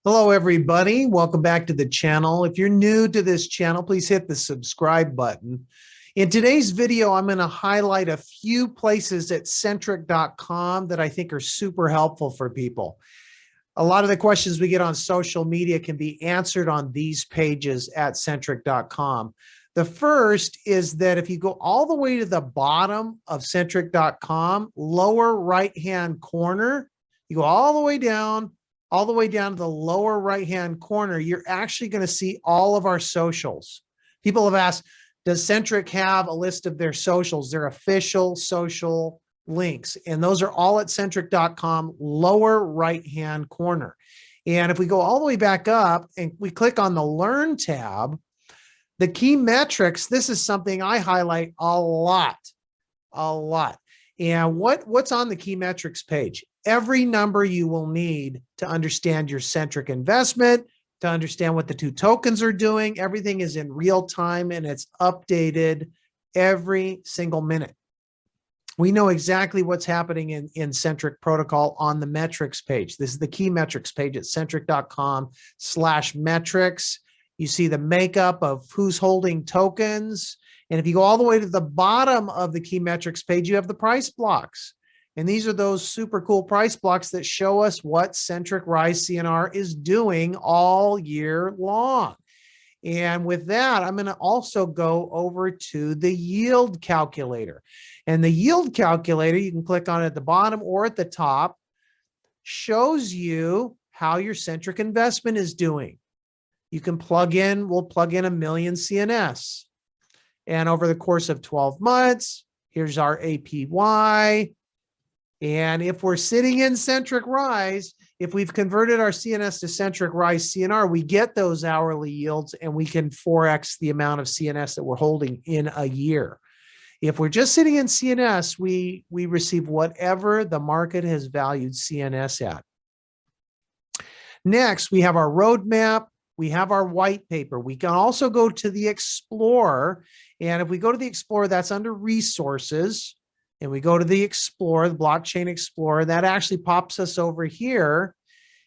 Hello, everybody. Welcome back to the channel. If you're new to this channel, please hit the subscribe button. In today's video, I'm going to highlight a few places at centric.com that I think are super helpful for people. A lot of the questions we get on social media can be answered on these pages at centric.com. The first is that if you go all the way to the bottom of centric.com, lower right-hand corner, you go all the way down to the lower right-hand corner, you're actually going to see all of our socials. People have asked, does Centric have a list of their socials, their official social links? And those are all at centric.com, lower right-hand corner. And if we go all the way back up and we click on the Learn tab, the key metrics, this is something I highlight a lot. And what's on the key metrics page? Every number you will need to understand your Centric investment, to understand what the two tokens are doing. Everything is in real time and it's updated every single minute. We know exactly what's happening in Centric protocol on the metrics page. This is the key metrics page at centric.com/metrics. You see the makeup of who's holding tokens. And if you go all the way to the bottom of the key metrics page, you have the price blocks. And these are those super cool price blocks that show us what Centric Rise CNR is doing all year long. And with that, I'm going to also go over to the yield calculator. And the yield calculator, you can click on it at the bottom or at the top, shows you how your Centric investment is doing. You can we'll plug in 1 million CNS. And over the course of 12 months, here's our APY. And if we're sitting in Centric Rise, if we've converted our CNS to Centric Rise CNR, we get those hourly yields and we can 4x the amount of CNS that we're holding in a year. If we're just sitting in CNS, we receive whatever the market has valued CNS at. Next, we have our roadmap. We have our white paper. We can also go to the Explorer. And if we go to the Explorer, that's under resources. And we go to the Explorer, the Blockchain Explorer, that actually pops us over here.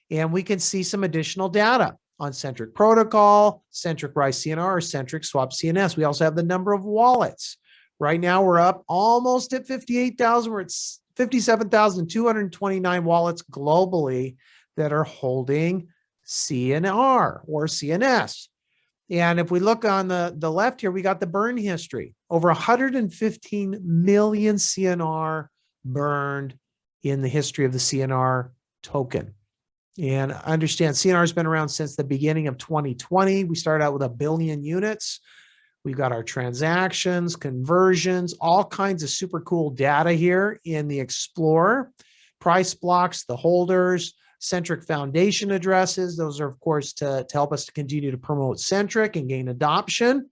And we can see some additional data on Centric Protocol, Centric Rise CNR, or Centric Swap CNS. We also have the number of wallets. Right now, we're up almost at 58,000. We're at 57,229 wallets globally that are holding CNR or CNS. And if we look on the left here, we got the burn history. Over 115 million CNR burned in the history of the CNR token. And understand CNR has been around since the beginning of 2020. We started out with 1 billion units. We've got our transactions, conversions, all kinds of super cool data here in the Explorer. Price blocks, the holders, Centric Foundation addresses. Those are, of course, to help us to continue to promote Centric and gain adoption.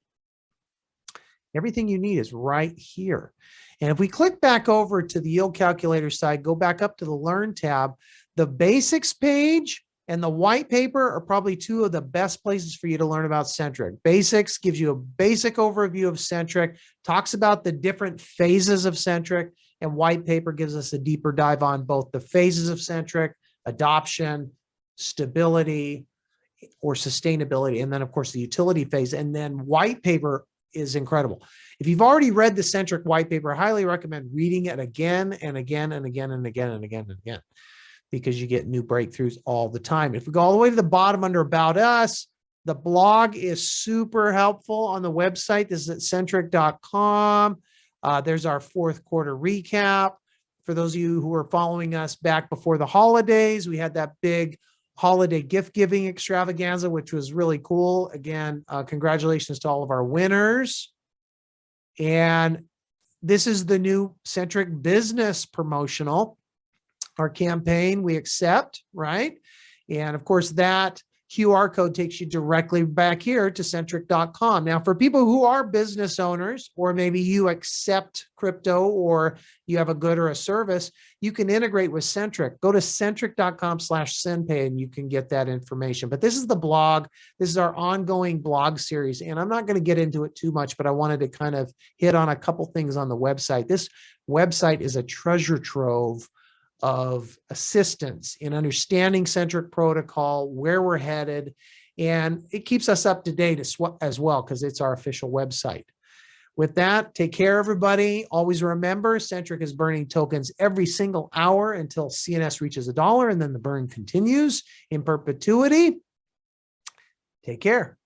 Everything you need is right here. And if we click back over to the yield calculator side, go back up to the Learn tab, the basics page and the white paper are probably two of the best places for you to learn about Centric. Basics gives you a basic overview of Centric, talks about the different phases of Centric, and white paper gives us a deeper dive on both the phases of Centric, adoption, stability, or sustainability, and then, of course, the utility phase. And then white paper is incredible. If you've already read the Centric white paper, I highly recommend reading it again and again and again and again and again and again, because you get new breakthroughs all the time. If we go all the way to the bottom under About Us, the blog is super helpful on the website. This is at centric.com. There's our fourth quarter recap. For those of you who are following us back before the holidays, we had that big holiday gift giving extravaganza, which was really cool. Again, congratulations to all of our winners. And this is the new Centric Business promotional, our campaign we accept, right? And of course, that QR code takes you directly back here to centric.com. Now, for people who are business owners, or maybe you accept crypto or you have a good or a service, you can integrate with Centric. Go to centric.com/SendPay and you can get that information. But this is the blog. This is our ongoing blog series. And I'm not going to get into it too much, but I wanted to kind of hit on a couple things on the website. This website is a treasure trove of assistance in understanding Centric protocol, where we're headed, and it keeps us up to date as well because it's our official website. With that, take care, everybody. Always remember, Centric is burning tokens every single hour until CNS reaches $1, and then the burn continues in perpetuity. Take care.